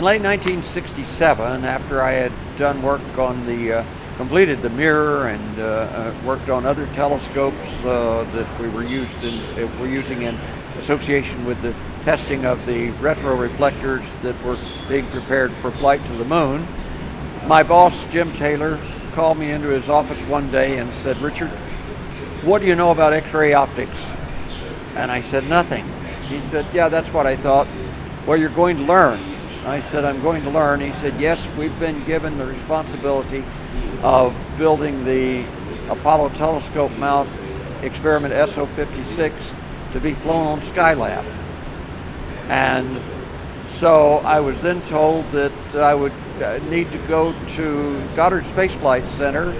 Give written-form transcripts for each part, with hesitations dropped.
In late 1967, after I had done work on completed the mirror and worked on other telescopes that we were using in association with the testing of the retroreflectors that were being prepared for flight to the moon, my boss, Jim Taylor, called me into his office one day and said, "Richard, what do you know about X-ray optics?" And I said, "Nothing." He said, "Yeah, that's what I thought." "Well, you're going to learn." I said, "I'm going to learn." He said, "Yes, we've been given the responsibility of building the Apollo telescope mount experiment SO56 to be flown on Skylab." And so I was then told that I would need to go to Goddard Space Flight Center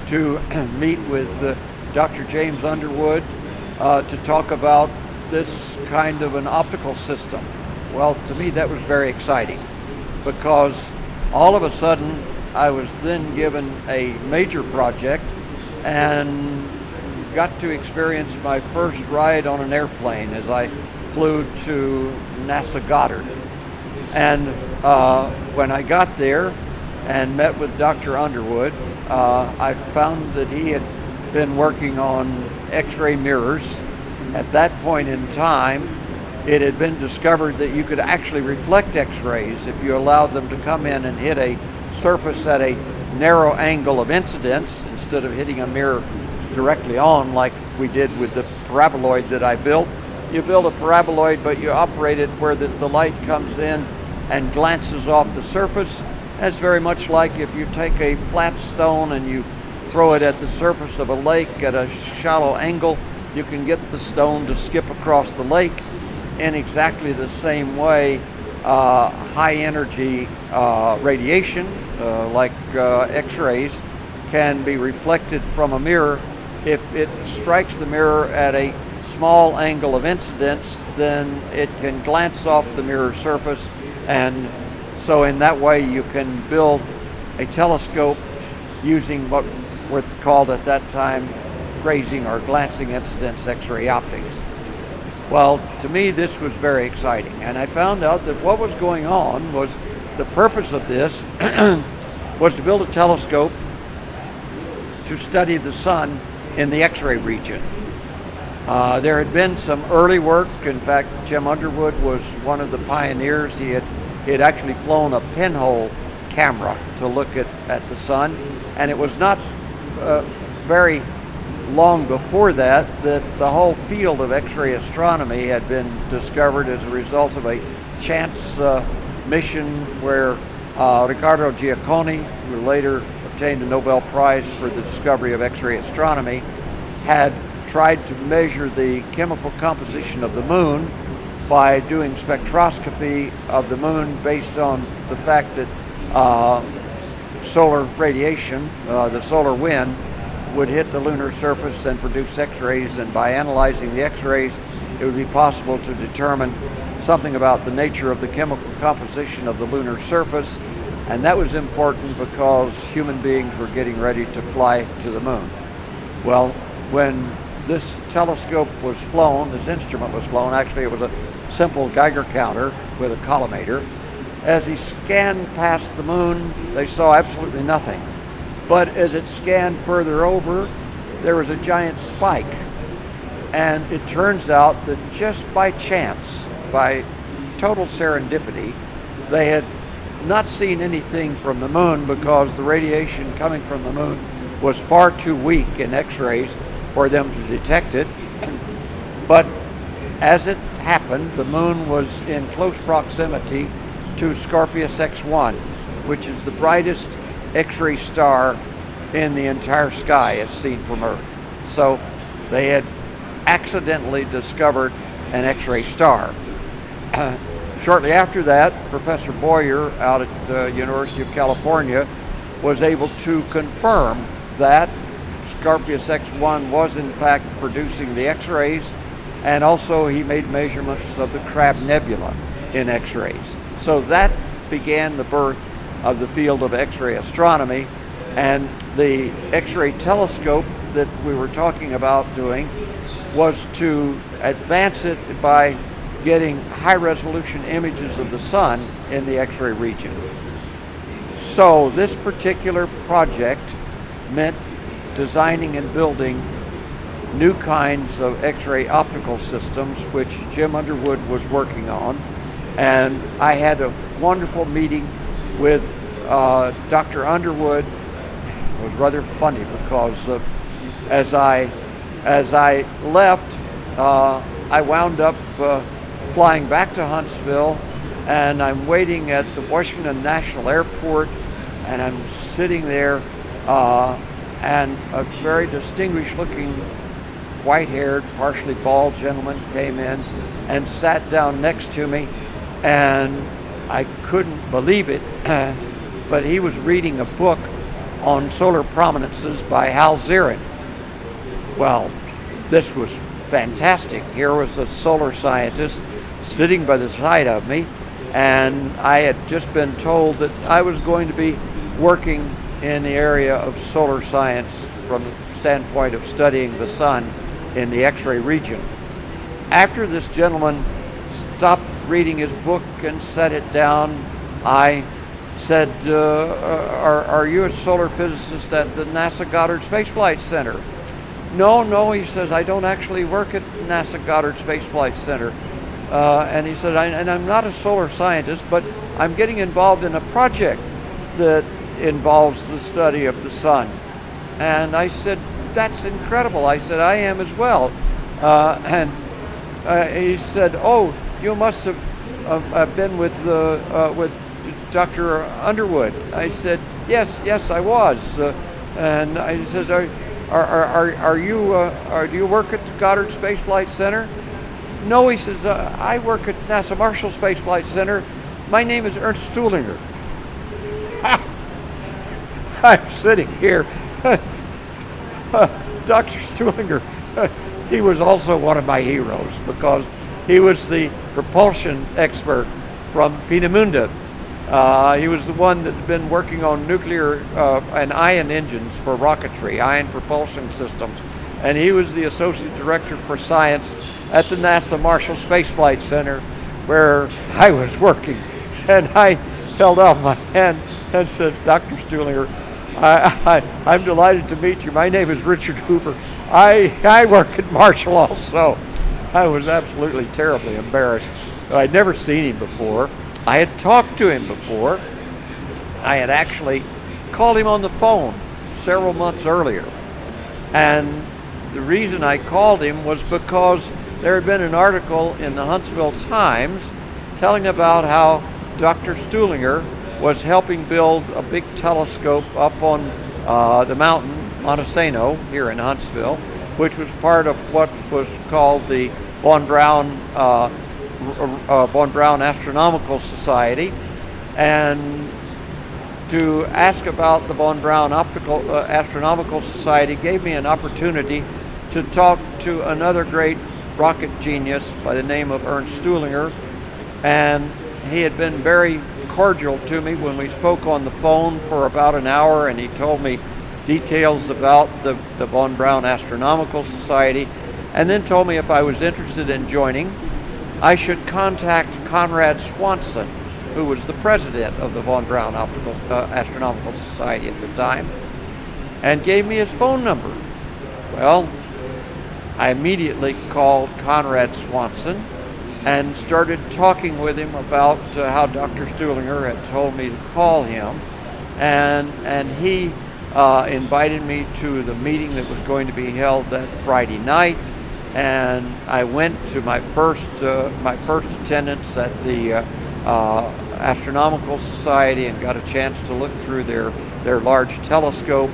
to meet with Dr. James Underwood to talk about this kind of an optical system. Well, to me that was very exciting, because all of a sudden I was then given a major project and got to experience my first ride on an airplane as I flew to NASA Goddard. And when I got there and met with Dr. Underwood, I found that he had been working on X-ray mirrors. At that point in time, it had been discovered that you could actually reflect X-rays if you allowed them to come in and hit a surface at a narrow angle of incidence instead of hitting a mirror directly on like we did with the paraboloid that I built. You build a paraboloid, but you operate it where the light comes in and glances off the surface. That's very much like if you take a flat stone and you throw it at the surface of a lake at a shallow angle, you can get the stone to skip across the lake. In exactly the same way, high energy radiation, like X-rays, can be reflected from a mirror. If it strikes the mirror at a small angle of incidence, then it can glance off the mirror surface, and so in that way you can build a telescope using what were called at that time grazing or glancing incidence X-ray optics. Well, to me this was very exciting, and I found out that what was going on was the purpose of this was to build a telescope to study the sun in the X-ray region. There had been some early work. In fact, Jim Underwood was one of the pioneers. He had actually flown a pinhole camera to look at the sun, and it was not very long before that the whole field of X-ray astronomy had been discovered as a result of a chance mission where Riccardo Giacconi, who later obtained a Nobel Prize for the discovery of X-ray astronomy, had tried to measure the chemical composition of the moon by doing spectroscopy of the moon based on the fact that solar radiation, the solar wind, would hit the lunar surface and produce X-rays, and by analyzing the X-rays it would be possible to determine something about the nature of the chemical composition of the lunar surface. And that was important because human beings were getting ready to fly to the moon. Well, when this telescope was flown, this instrument was flown, actually it was a simple Geiger counter with a collimator. As he scanned past the moon, they saw absolutely nothing. But as it scanned further over, there was a giant spike. And it turns out that just by chance, by total serendipity, they had not seen anything from the moon because the radiation coming from the moon was far too weak in X-rays for them to detect it. But as it happened, the moon was in close proximity to Scorpius X1, which is the brightest X-ray star in the entire sky as seen from Earth. So they had accidentally discovered an X-ray star. Shortly after that, Professor Boyer out at University of California was able to confirm that Scorpius X1 was in fact producing the X-rays, and also he made measurements of the Crab Nebula in X-rays. So that began the birth of the field of X-ray astronomy, and the X-ray telescope that we were talking about doing was to advance it by getting high-resolution images of the sun in the X-ray region. So this particular project meant designing and building new kinds of X-ray optical systems, which Jim Underwood was working on. And I had a wonderful meeting with Dr. Underwood. It was rather funny because as I left, I wound up flying back to Huntsville, and I'm waiting at the Washington National Airport, and I'm sitting there, and a very distinguished-looking, white-haired, partially bald gentleman came in and sat down next to me, and I couldn't believe it, but he was reading a book on solar prominences by Hal Zirin. Well, this was fantastic. Here was a solar scientist sitting by the side of me, and I had just been told that I was going to be working in the area of solar science from the standpoint of studying the sun in the X-ray region. After this gentleman stopped reading his book and set it down, I said, are you a solar physicist at the NASA Goddard Space Flight Center? No, he says, I don't actually work at NASA Goddard Space Flight Center. And he said, I'm not a solar scientist, but I'm getting involved in a project that involves the study of the sun. And I said, that's incredible. I said, I am as well. And he said, oh, you must have been with Dr. Underwood. I said, yes, I was. And I said, do you work at the Goddard Space Flight Center? No, he says, I work at NASA Marshall Space Flight Center. My name is Ernst Stuhlinger. I'm sitting here. Dr. Stuhlinger, he was also one of my heroes because he was the propulsion expert from Peenemünde. He was the one that had been working on nuclear and ion engines for rocketry, ion propulsion systems. And he was the associate director for science at the NASA Marshall Space Flight Center, where I was working. And I held out my hand and said, Dr. Stuhlinger, I'm delighted to meet you. My name is Richard Hoover. I work at Marshall also. I was absolutely terribly embarrassed. I'd never seen him before. I had talked to him before. I had actually called him on the phone several months earlier. And the reason I called him was because there had been an article in the Huntsville Times telling about how Dr. Stuhlinger was helping build a big telescope up on the mountain Montesano here in Huntsville, which was part of what was called the Von Braun Astronomical Society. And to ask about the Von Braun Astronomical Society gave me an opportunity to talk to another great rocket genius by the name of Ernst Stuhlinger, and he had been very cordial to me when we spoke on the phone for about an hour, and he told me details about the Von Braun Astronomical Society, and then told me if I was interested in joining, I should contact Conrad Swanson, who was the president of the Von Braun Astronomical Society at the time, and gave me his phone number. Well, I immediately called Conrad Swanson and started talking with him about how Dr. Stuhlinger had told me to call him, and he invited me to the meeting that was going to be held that Friday night, and I went to my first attendance at the Astronomical Society and got a chance to look through their large telescope.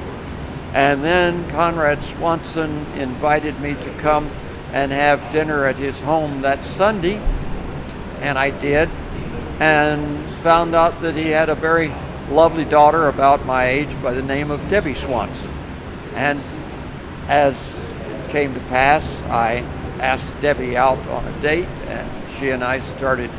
And then Conrad Swanson invited me to come and have dinner at his home that Sunday, and I did, and found out that he had a very lovely daughter about my age by the name of Debbie Swanson. And as it came to pass, I asked Debbie out on a date, and she and I started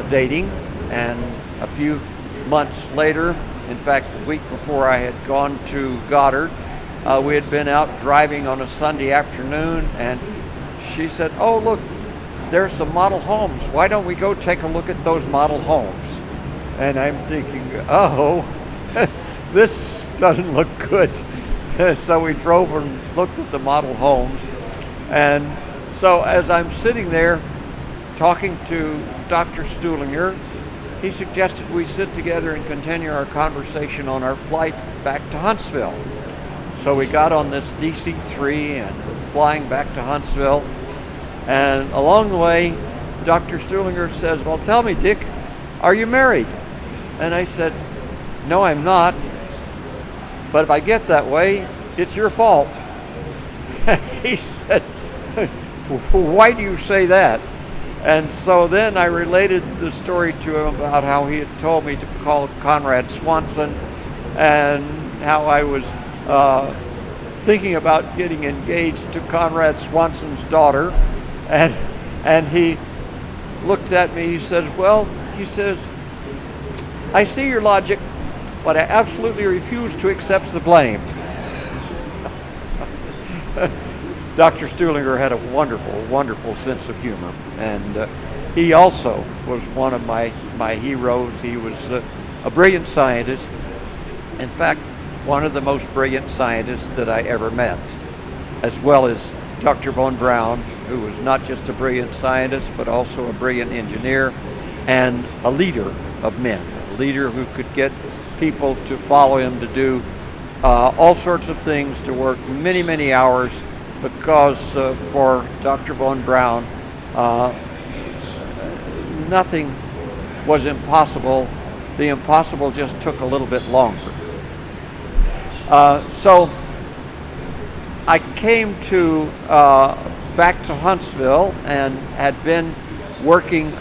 dating, and a few months later, in fact, the week before I had gone to Goddard, we had been out driving on a Sunday afternoon, and she said, oh, look, there's some model homes. Why don't we go take a look at those model homes? And I'm thinking, oh, this doesn't look good. So we drove and looked at the model homes. And so as I'm sitting there talking to Dr. Stuhlinger, he suggested we sit together and continue our conversation on our flight back to Huntsville. So we got on this DC-3 and we're flying back to Huntsville. And along the way, Dr. Stuhlinger says, well, tell me, Dick, are you married? And I said, no, I'm not. But if I get that way, it's your fault. He said, why do you say that? And so then I related the story to him about how he had told me to call Conrad Swanson and how I was thinking about getting engaged to Conrad Swanson's daughter. And he looked at me, he says, well, he says, I see your logic, but I absolutely refuse to accept the blame. Dr. Stuhlinger had a wonderful, wonderful sense of humor, and he also was one of my heroes. He was a brilliant scientist. In fact, one of the most brilliant scientists that I ever met, as well as Dr. von Braun, who was not just a brilliant scientist, but also a brilliant engineer and a leader of men, a leader who could get people to follow him to do all sorts of things, to work many, many hours, because for Dr. von Braun, nothing was impossible. The impossible just took a little bit longer. So I came to back to Huntsville and had been working.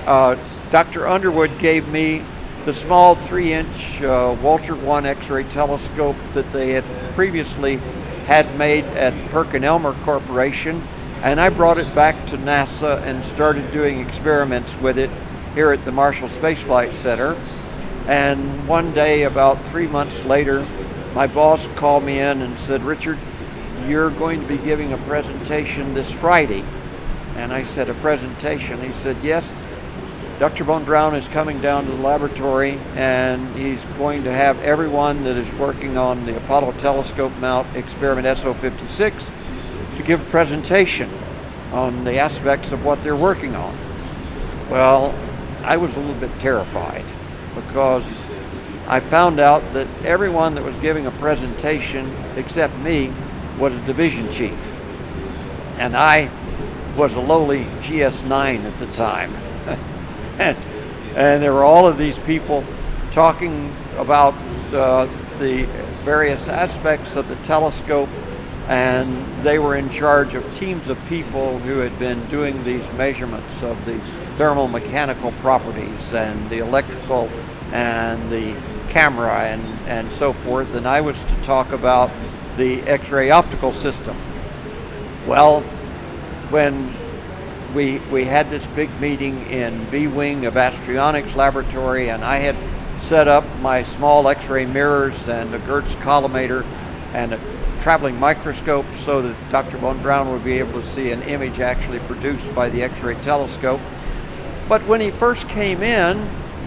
Dr. Underwood gave me the small 3-inch Walter 1 X-ray telescope that they had previously had made at Perkin-Elmer Corporation, and I brought it back to NASA and started doing experiments with it here at the Marshall Space Flight Center. And one day, about 3 months later, my boss called me in and said, Richard, you're going to be giving a presentation this Friday. And I said, a presentation? He said, yes. Dr. von Braun is coming down to the laboratory, and he's going to have everyone that is working on the Apollo telescope mount experiment SO56 to give a presentation on the aspects of what they're working on. Well, I was a little bit terrified because I found out that everyone that was giving a presentation except me was a division chief. And I was a lowly GS9 at the time. And there were all of these people talking about the various aspects of the telescope, and they were in charge of teams of people who had been doing these measurements of the thermal mechanical properties and the electrical and the camera and so forth, and I was to talk about the X-ray optical system. Well, when we had this big meeting in B Wing of Astronautics Laboratory, and I had set up my small X-ray mirrors and a Gertz collimator and a traveling microscope so that Dr. von Braun would be able to see an image actually produced by the X-ray telescope. But when he first came in,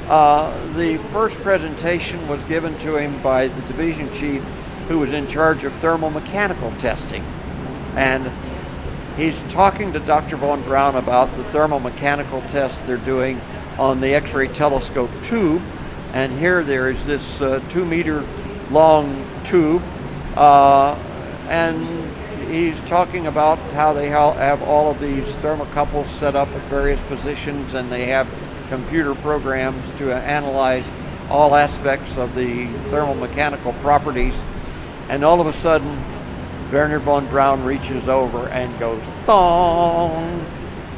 the first presentation was given to him by the division chief who was in charge of thermal mechanical testing. And he's talking to Dr. von Braun about the thermal mechanical tests they're doing on the X-ray telescope tube. And here there is this 2-meter long tube, and he's talking about how they have all of these thermocouples set up at various positions, and they have computer programs to analyze all aspects of the thermal mechanical properties. And all of a sudden, Werner von Braun reaches over and goes thong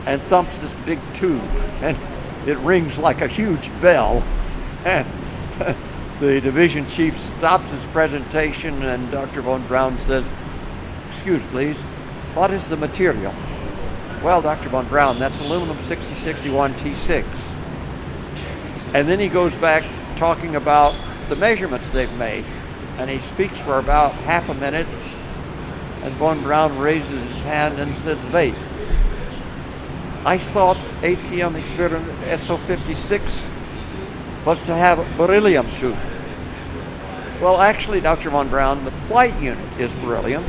and thumps this big tube, and it rings like a huge bell. And the division chief stops his presentation, and Dr. von Braun says, "Excuse please, what is the material?" "Well, Dr. von Braun, that's aluminum 6061 T6. And then he goes back talking about the measurements they've made, and he speaks for about half a minute. And von Braun raises his hand and says, "Wait, I thought ATM experiment SO56 was to have a beryllium tube. Well, actually, Dr. Von Braun, the flight unit is beryllium.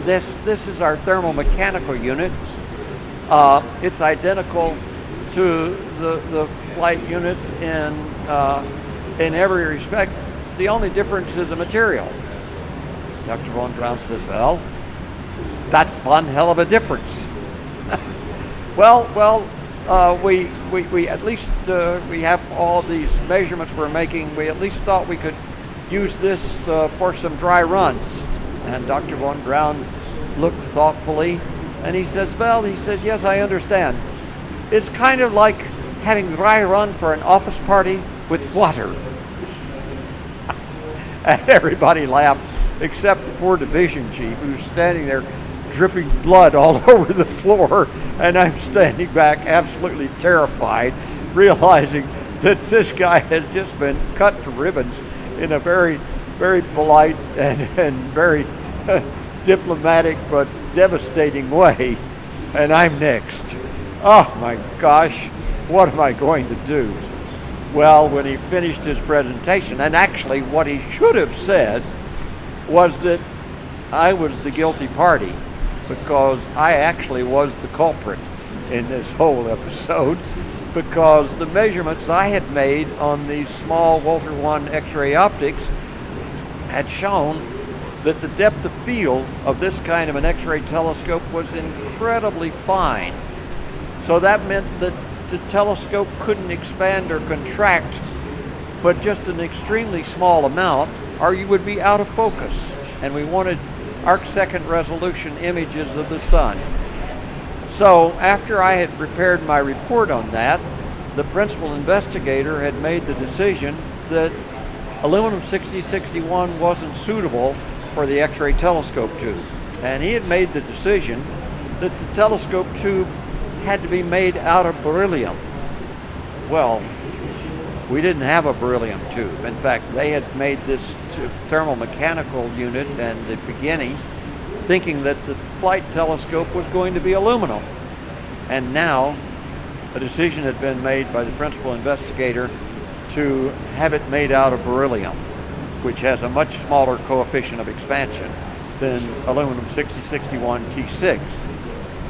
This is our thermomechanical unit. It's identical to the flight unit in every respect. The only difference is the material. Dr. Von Braun says, well, that's one hell of a difference. We at least we have all these measurements we're making. We at least thought we could use this for some dry runs. And Dr. Von Braun looked thoughtfully, and he says, yes, I understand. It's kind of like having dry run for an office party with water. And everybody laughed, except the poor division chief, who's standing there dripping blood all over the floor, and I'm standing back absolutely terrified, realizing that this guy has just been cut to ribbons in a very, very polite and very diplomatic but devastating way, and I'm next. Oh my gosh, what am I going to do? Well, when he finished his presentation, and actually what he should have said was that I was the guilty party, because I actually was the culprit in this whole episode, because the measurements I had made on these small Walter I X-ray optics had shown that the depth of field of this kind of an X-ray telescope was incredibly fine. So that meant that the telescope couldn't expand or contract, but just an extremely small amount, or you would be out of focus. And we wanted arc-second resolution images of the sun. So after I had prepared my report on that, the principal investigator had made the decision that aluminum 6061 wasn't suitable for the X-ray telescope tube. And he had made the decision that the telescope tube had to be made out of beryllium. Well, we didn't have a beryllium tube. In fact, they had made this thermomechanical unit and the beginnings thinking that the flight telescope was going to be aluminum. And now a decision had been made by the principal investigator to have it made out of beryllium, which has a much smaller coefficient of expansion than aluminum 6061 T6.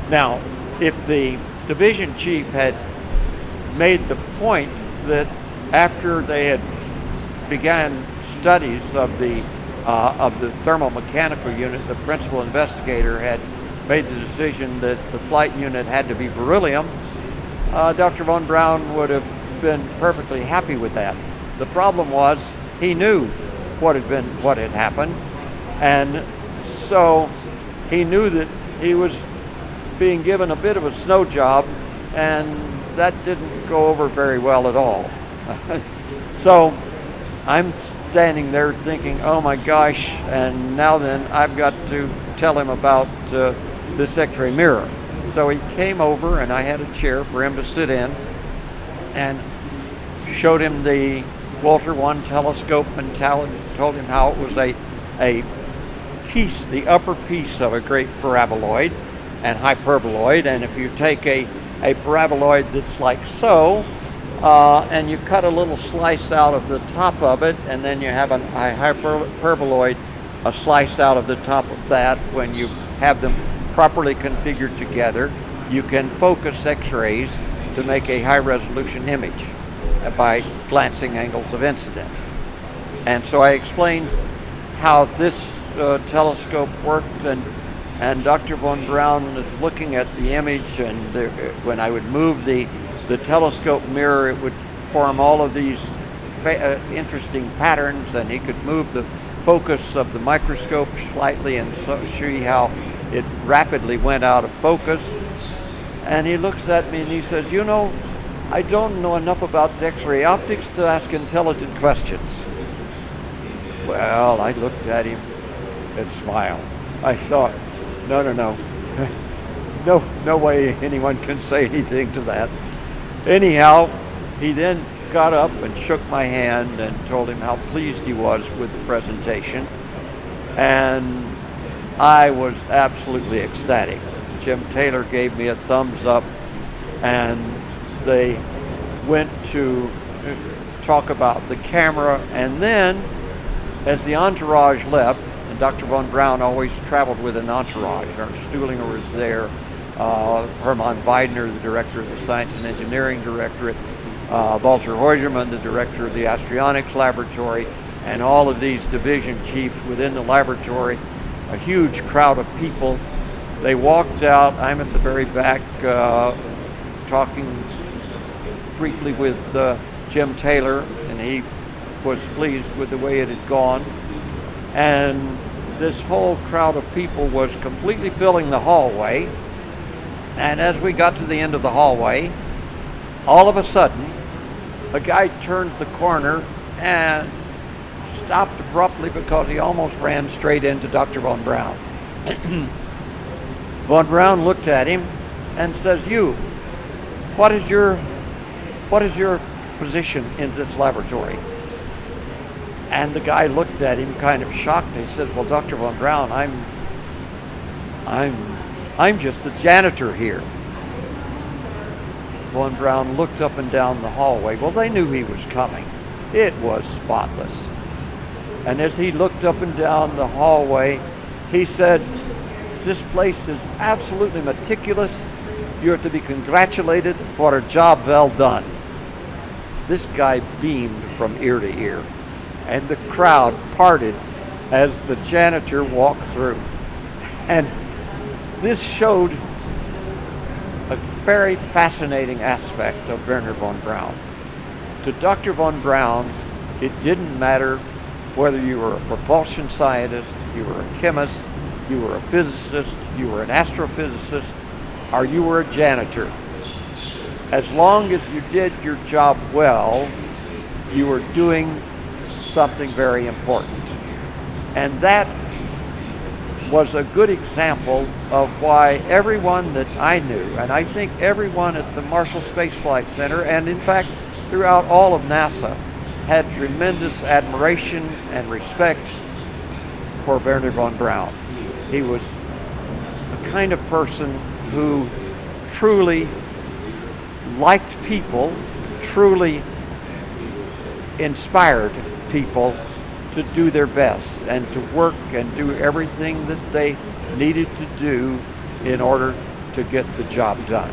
Now, if the division chief had made the point that after they had began studies of the thermomechanical unit, the principal investigator had made the decision that the flight unit had to be beryllium, Dr. Von Braun would have been perfectly happy with that. The problem was he knew what had happened, and so he knew that he was being given a bit of a snow job, and that didn't go over very well at all. So I'm standing there thinking, oh my gosh, and now then I've got to tell him about this X-ray mirror. So he came over, and I had a chair for him to sit in, and showed him the Walter I telescope and told him how it was a piece, the upper piece of a great paraboloid and hyperboloid. And if you take a paraboloid that's like so, and you cut a little slice out of the top of it, and then you have a hyperboloid, a slice out of the top of that, when you have them properly configured together, you can focus X-rays to make a high-resolution image by glancing angles of incidence. And so I explained how this telescope worked, and Dr. Von Braun is looking at the image, and when I would move the telescope mirror, it would form all of these interesting patterns, and he could move the focus of the microscope slightly and see how it rapidly went out of focus. And he looks at me and he says, you know, I don't know enough about X-ray optics to ask intelligent questions. Well, I looked at him and smiled. I thought, no, no way anyone can say anything to that. Anyhow, he then got up and shook my hand and told him how pleased he was with the presentation. And I was absolutely ecstatic. Jim Taylor gave me a thumbs up, and they went to talk about the camera. And then, as the entourage left, and Dr. von Braun always traveled with an entourage. Ernst Stuhlinger was there, Hermann Weidner, the director of the Science and Engineering Directorate, Walter Heusermann, the director of the Astronautics Laboratory, and all of these division chiefs within the laboratory, a huge crowd of people. They walked out. I'm at the very back talking briefly with Jim Taylor, and he was pleased with the way it had gone. And this whole crowd of people was completely filling the hallway. And as we got to the end of the hallway, all of a sudden, a guy turns the corner and stopped abruptly because he almost ran straight into Dr. von Braun. Von Braun looked at him and says, "You, what is your position in this laboratory?" And the guy looked at him kind of shocked. He says, "Well, Dr. von Braun, I'm just the janitor here." Von Braun looked up and down the hallway. Well, they knew he was coming. It was spotless. And as he looked up and down the hallway, he said, "This place is absolutely meticulous. You're to be congratulated for a job well done." This guy beamed from ear to ear, and the crowd parted as the janitor walked through. And this showed a very fascinating aspect of Wernher von Braun. To Dr. von Braun, it didn't matter whether you were a propulsion scientist, you were a chemist, you were a physicist, you were an astrophysicist, or you were a janitor. As long as you did your job well, you were doing something very important. And that was a good example of why everyone that I knew, and I think everyone at the Marshall Space Flight Center, and in fact throughout all of NASA, had tremendous admiration and respect for Wernher von Braun. He was a kind of person who truly liked people, truly inspired people to do their best and to work and do everything that they needed to do in order to get the job done.